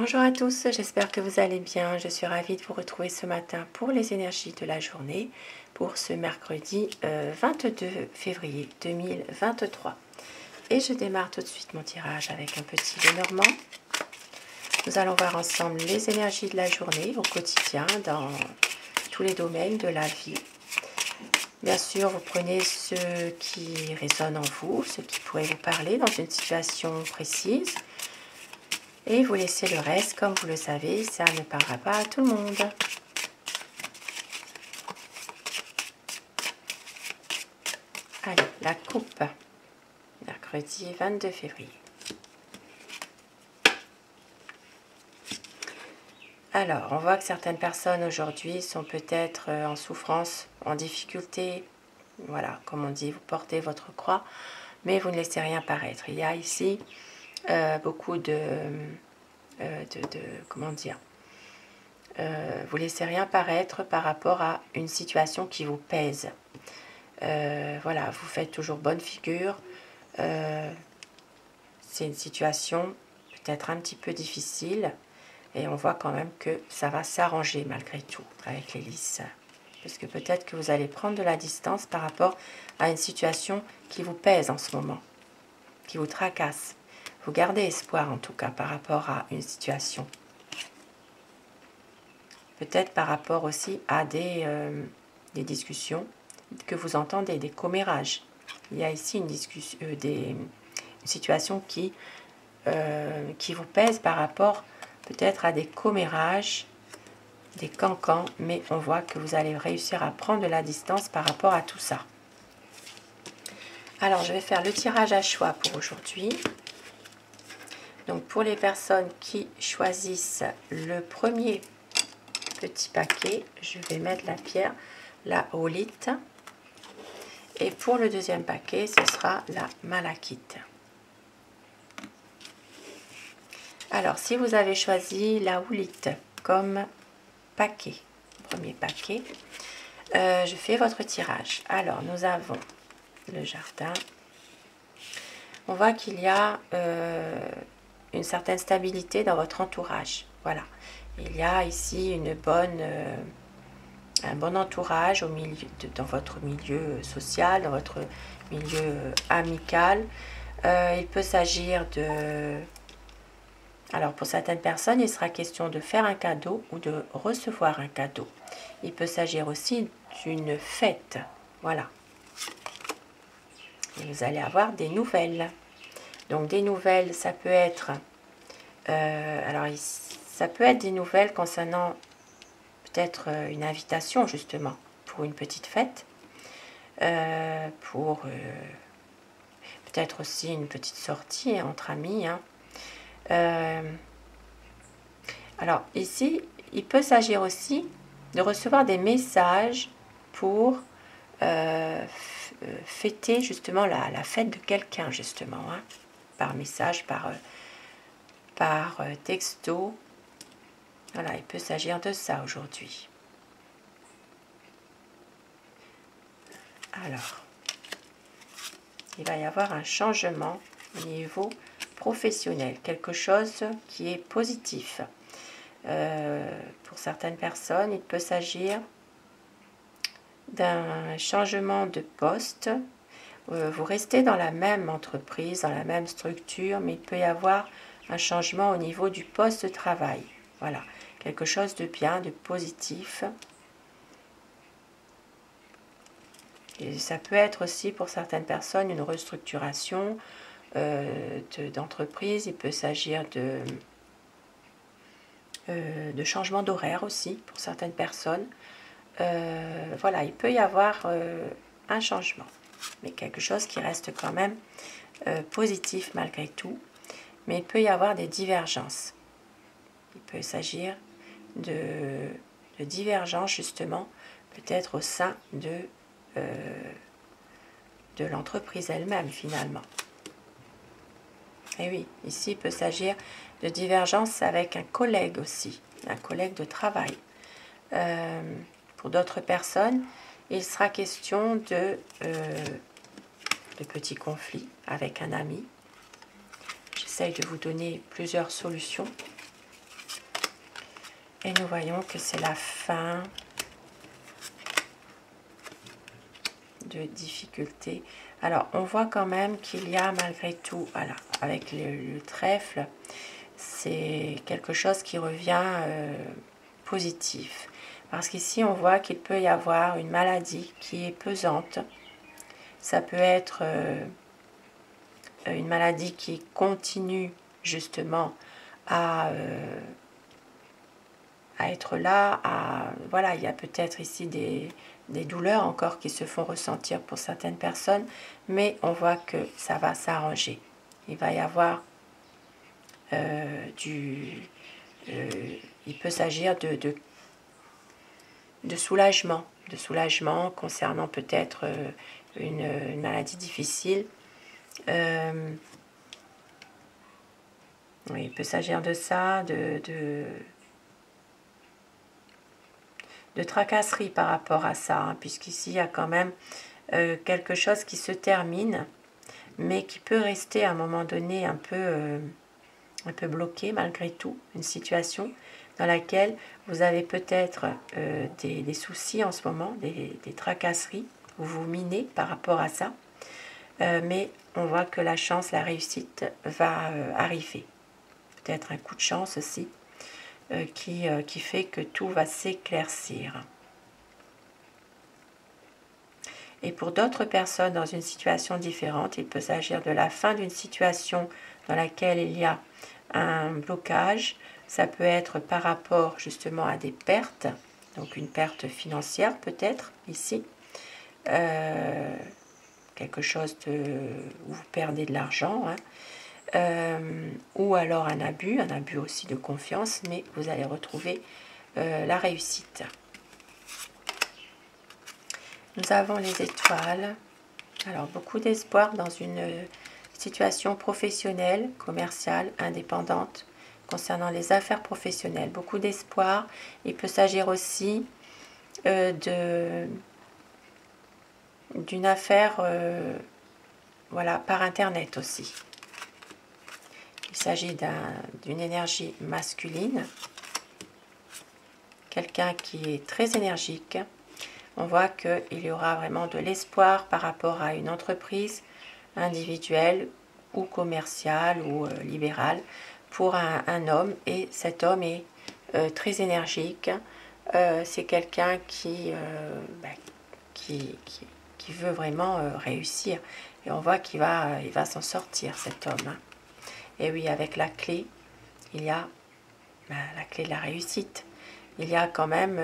Bonjour à tous, j'espère que vous allez bien. Je suis ravie de vous retrouver ce matin pour les énergies de la journée, pour ce mercredi 22 février 2023. Et je démarre tout de suite mon tirage avec un petit Lenormand. Nous allons voir ensemble les énergies de la journée au quotidien dans tous les domaines de la vie. Bien sûr, vous prenez ce qui résonne en vous, ce qui pourrait vous parler dans une situation précise. Et vous laissez le reste, comme vous le savez, ça ne parlera pas à tout le monde. Allez, la coupe, mercredi 22 février. Alors, on voit que certaines personnes aujourd'hui sont peut-être en souffrance, en difficulté. Voilà, comme on dit, vous portez votre croix, mais vous ne laissez rien paraître. Il y a ici beaucoup comment dire, vous laissez rien paraître par rapport à une situation qui vous pèse. Voilà, vous faites toujours bonne figure. C'est une situation peut-être un petit peu difficile et on voit quand même que ça va s'arranger malgré tout avec les lys. Parce que peut-être que vous allez prendre de la distance par rapport à une situation qui vous pèse en ce moment, qui vous tracasse. Vous gardez espoir en tout cas par rapport à une situation. Peut-être par rapport aussi à des discussions que vous entendez, des commérages. Il y a ici une discussion, une situation qui vous pèse par rapport peut-être à des commérages, des cancans, mais on voit que vous allez réussir à prendre de la distance par rapport à tout ça. Alors, je vais faire le tirage à choix pour aujourd'hui. Donc, pour les personnes qui choisissent le premier petit paquet, je vais mettre la pierre, la holite. Et pour le deuxième paquet, ce sera la malachite. Alors, si vous avez choisi la houlite comme paquet, premier paquet, je fais votre tirage. Alors, nous avons le jardin. On voit qu'il y a une certaine stabilité dans votre entourage. Voilà. Il y a ici un bon entourage au milieu, dans votre milieu social, dans votre milieu amical. Il peut s'agir de... Alors, pour certaines personnes, il sera question de faire un cadeau ou de recevoir un cadeau. Il peut s'agir aussi d'une fête. Voilà. Et vous allez avoir des nouvelles. Donc, des nouvelles, ça peut être... ça peut être des nouvelles concernant peut-être une invitation, justement, pour une petite fête. Pour peut-être aussi une petite sortie entre amis, hein. Alors ici, il peut s'agir aussi de recevoir des messages pour fêter justement la fête de quelqu'un, justement, hein, par message, par texto. Voilà, il peut s'agir de ça aujourd'hui. Alors, il va y avoir un changement au niveau professionnel, quelque chose qui est positif. Pour certaines personnes, il peut s'agir d'un changement de poste. Vous restez dans la même entreprise, dans la même structure, mais il peut y avoir un changement au niveau du poste de travail. Voilà, quelque chose de bien, de positif. Et ça peut être aussi pour certaines personnes une restructuration d'entreprise. Il peut s'agir de changement d'horaire aussi pour certaines personnes. Voilà, il peut y avoir un changement, mais quelque chose qui reste quand même positif malgré tout. Mais il peut y avoir des divergences. Il peut s'agir de divergences justement, peut-être au sein de l'entreprise elle-même finalement. Et oui, ici il peut s'agir de divergences avec un collègue aussi, un collègue de travail. Pour d'autres personnes, il sera question de petits conflits avec un ami. J'essaye de vous donner plusieurs solutions. Et nous voyons que c'est la fin de difficultés. Alors, on voit quand même qu'il y a malgré tout, voilà, avec le trèfle, c'est quelque chose qui revient positif. Parce qu'ici, on voit qu'il peut y avoir une maladie qui est pesante. Ça peut être une maladie qui continue justement à être là. Voilà, il y a peut-être ici des douleurs encore qui se font ressentir pour certaines personnes, mais on voit que ça va s'arranger. Il va y avoir il peut s'agir de soulagement concernant peut-être une maladie difficile. Oui, il peut s'agir de ça, de tracasserie par rapport à ça, hein, puisqu'ici il y a quand même quelque chose qui se termine, mais qui peut rester à un moment donné un peu bloqué malgré tout, une situation dans laquelle vous avez peut-être des soucis en ce moment, des tracasseries, vous vous minez par rapport à ça, mais on voit que la chance, la réussite va arriver. Peut-être un coup de chance aussi, qui fait que tout va s'éclaircir. Et pour d'autres personnes dans une situation différente, il peut s'agir de la fin d'une situation dans laquelle il y a un blocage. Ça peut être par rapport justement à des pertes, donc une perte financière peut-être ici, quelque chose où vous perdez de l'argent, hein. Ou alors un abus aussi de confiance, mais vous allez retrouver la réussite. Nous avons les étoiles. Alors, beaucoup d'espoir dans une situation professionnelle, commerciale, indépendante, concernant les affaires professionnelles. Beaucoup d'espoir. Il peut s'agir aussi d'une affaire voilà, par Internet aussi. Il s'agit d'une énergie masculine, quelqu'un qui est très énergique. On voit qu'il y aura vraiment de l'espoir par rapport à une entreprise individuelle ou commerciale ou libérale pour un homme. Et cet homme est très énergique. C'est quelqu'un qui veut vraiment réussir. Et on voit qu'il va s'en sortir, cet homme, hein. Et oui, avec la clé, il y a la clé de la réussite. Il y a quand même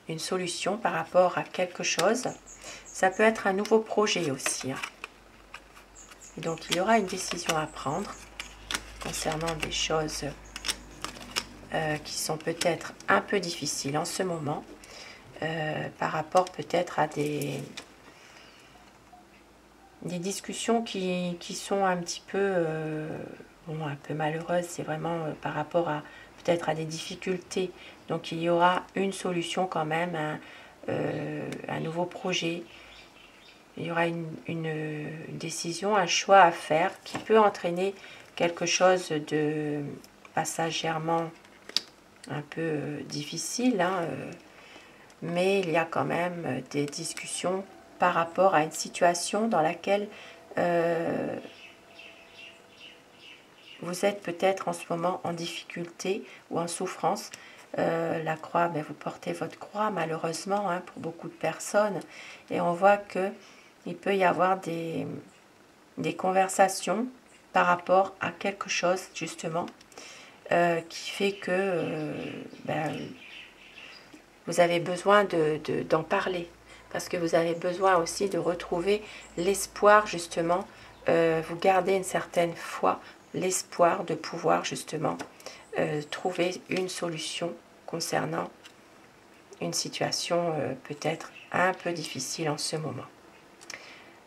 une solution par rapport à quelque chose. Ça peut être un nouveau projet aussi, hein. Et donc, il y aura une décision à prendre concernant des choses qui sont peut-être un peu difficiles en ce moment, par rapport peut-être à des discussions qui sont un petit peu... bon, un peu malheureuse, c'est vraiment par rapport à peut-être à des difficultés. Donc il y aura une solution quand même, un nouveau projet. Il y aura une décision, un choix à faire qui peut entraîner quelque chose de passagèrement un peu difficile, hein, mais il y a quand même des discussions par rapport à une situation dans laquelle vous êtes peut-être en ce moment en difficulté ou en souffrance. La croix, mais vous portez votre croix malheureusement, hein, pour beaucoup de personnes. Et on voit qu'il peut y avoir des conversations par rapport à quelque chose justement qui fait que vous avez besoin d'en parler. Parce que vous avez besoin aussi de retrouver l'espoir justement. Vous gardez une certaine foi, l'espoir de pouvoir justement trouver une solution concernant une situation peut-être un peu difficile en ce moment.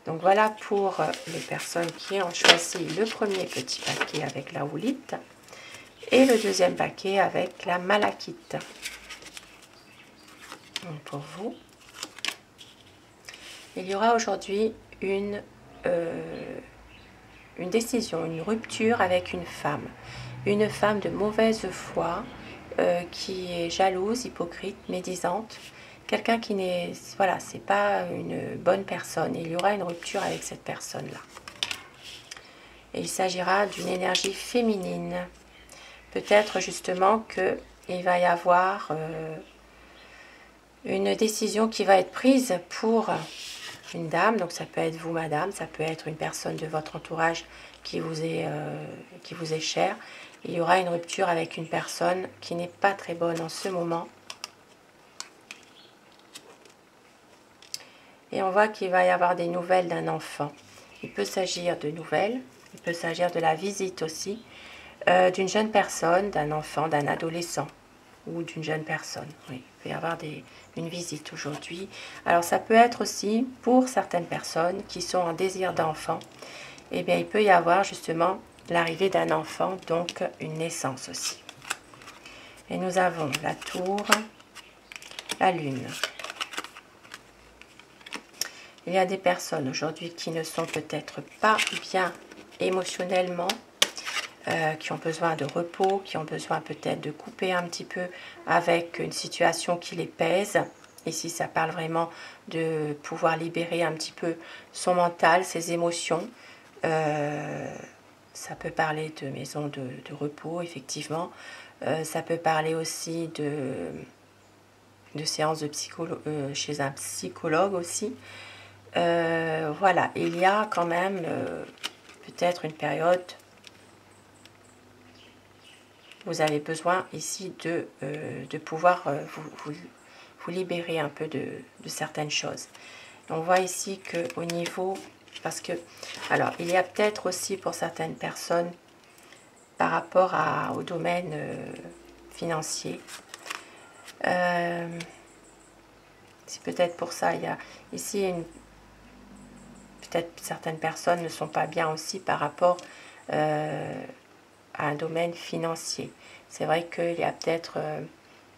Donc voilà pour les personnes qui ont choisi le premier petit paquet avec la houlite et le deuxième paquet avec la malachite. Donc pour vous, il y aura aujourd'hui une décision, une rupture avec une femme de mauvaise foi qui est jalouse, hypocrite, médisante. Quelqu'un qui n'est, voilà, c'est pas une bonne personne. Il y aura une rupture avec cette personne-là. Et il s'agira d'une énergie féminine. Peut-être justement qu'il va y avoir une décision qui va être prise pour une dame. Donc ça peut être vous, madame, ça peut être une personne de votre entourage qui vous est chère. Il y aura une rupture avec une personne qui n'est pas très bonne en ce moment. Et on voit qu'il va y avoir des nouvelles d'un enfant. Il peut s'agir de nouvelles, il peut s'agir de la visite aussi, d'une jeune personne, d'un enfant, d'un adolescent ou d'une jeune personne. Oui, il peut y avoir une visite aujourd'hui. Alors ça peut être aussi pour certaines personnes qui sont en désir d'enfant. Eh bien, il peut y avoir justement l'arrivée d'un enfant, donc une naissance aussi. Et nous avons la tour, la lune. Il y a des personnes aujourd'hui qui ne sont peut-être pas bien émotionnellement, qui ont besoin de repos, qui ont besoin peut-être de couper un petit peu avec une situation qui les pèse. Ici, ça parle vraiment de pouvoir libérer un petit peu son mental, ses émotions. Ça peut parler de maison de repos, effectivement. Ça peut parler aussi de séances de chez un psychologue aussi. Voilà, il y a quand même peut-être une période, vous avez besoin ici de pouvoir vous libérer un peu de certaines choses. On voit ici qu'au niveau, parce que, alors il y a peut-être aussi pour certaines personnes, par rapport au domaine financier, c'est peut-être pour ça, il y a ici peut-être certaines personnes ne sont pas bien aussi par rapport à un domaine financier. C'est vrai qu'il y a peut-être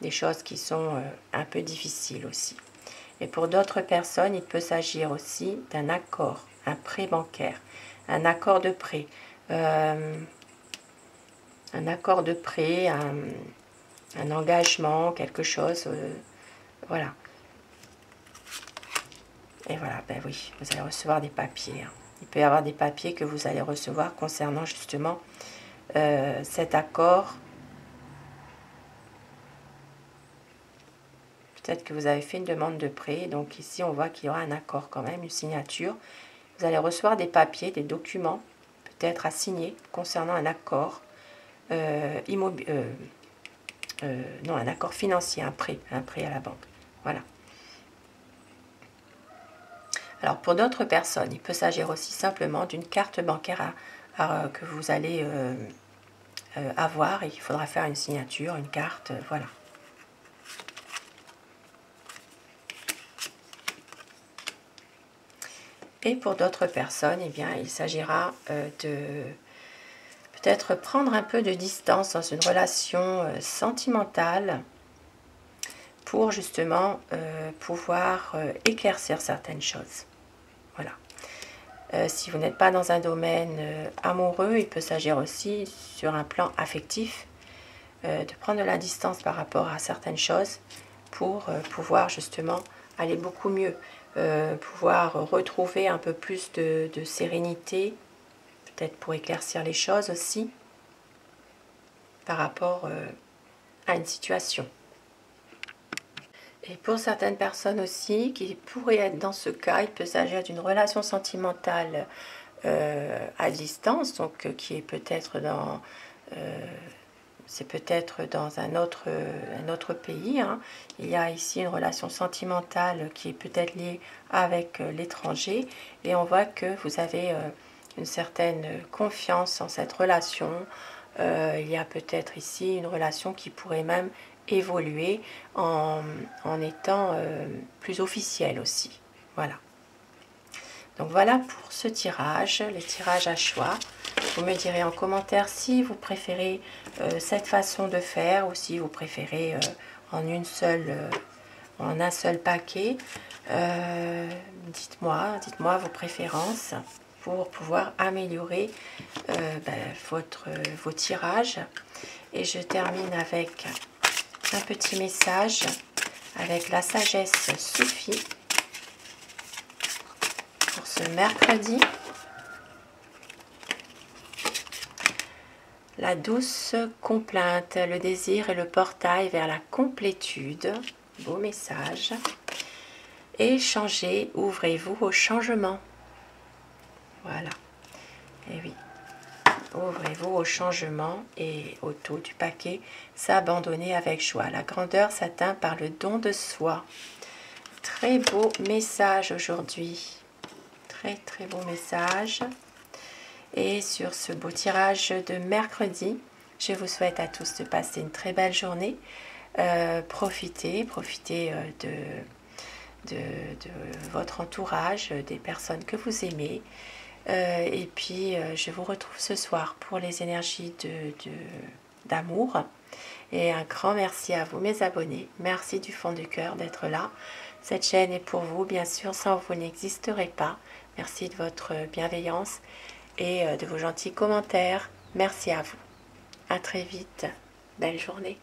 des choses qui sont un peu difficiles aussi. Et pour d'autres personnes, il peut s'agir aussi d'un accord, un prêt bancaire, un accord de prêt, un engagement, quelque chose, voilà. Et voilà, ben oui, vous allez recevoir des papiers. Hein. Il peut y avoir des papiers que vous allez recevoir concernant justement cet accord. Peut-être que vous avez fait une demande de prêt. Donc ici, on voit qu'il y aura un accord quand même, une signature. Vous allez recevoir des papiers, des documents, peut-être à signer concernant un accord non, un accord financier, un prêt à la banque. Voilà. Alors pour d'autres personnes, il peut s'agir aussi simplement d'une carte bancaire que vous allez avoir et qu'il faudra faire une signature, une carte, voilà. Et pour d'autres personnes, eh bien, il s'agira de peut-être prendre un peu de distance dans une relation sentimentale pour justement pouvoir éclaircir certaines choses. Voilà. Si vous n'êtes pas dans un domaine amoureux, il peut s'agir aussi sur un plan affectif de prendre de la distance par rapport à certaines choses pour pouvoir justement aller beaucoup mieux, pouvoir retrouver un peu plus de sérénité, peut-être pour éclaircir les choses aussi par rapport à une situation. Et pour certaines personnes aussi, qui pourraient être dans ce cas, il peut s'agir d'une relation sentimentale à distance, donc qui est peut-être dans... c'est peut-être dans un autre pays. Hein. Il y a ici une relation sentimentale qui est peut-être liée avec l'étranger. Et on voit que vous avez une certaine confiance en cette relation. Il y a peut-être ici une relation qui pourrait même évoluer en étant plus officielle aussi. Voilà. Donc voilà pour ce tirage, les tirages à choix. Vous me direz en commentaire si vous préférez cette façon de faire ou si vous préférez en un seul paquet. Dites-moi vos préférences pour pouvoir améliorer vos tirages. Et je termine avec un petit message avec la sagesse suffit pour ce mercredi. La douce complainte, le désir et le portail vers la complétude. Beau message. Échangez, ouvrez-vous au changement. Voilà. Et oui. Ouvrez-vous au changement et au taux du paquet. S'abandonner avec joie. La grandeur s'atteint par le don de soi. Très beau message aujourd'hui. Très très beau message. Et sur ce beau tirage de mercredi, je vous souhaite à tous de passer une très belle journée. Profitez de votre entourage, des personnes que vous aimez. Et puis, je vous retrouve ce soir pour les énergies d'amour. Et un grand merci à vous, mes abonnés. Merci du fond du cœur d'être là. Cette chaîne est pour vous, bien sûr, sans vous n'existerait pas. Merci de votre bienveillance et de vos gentils commentaires. Merci à vous. À très vite. Belle journée.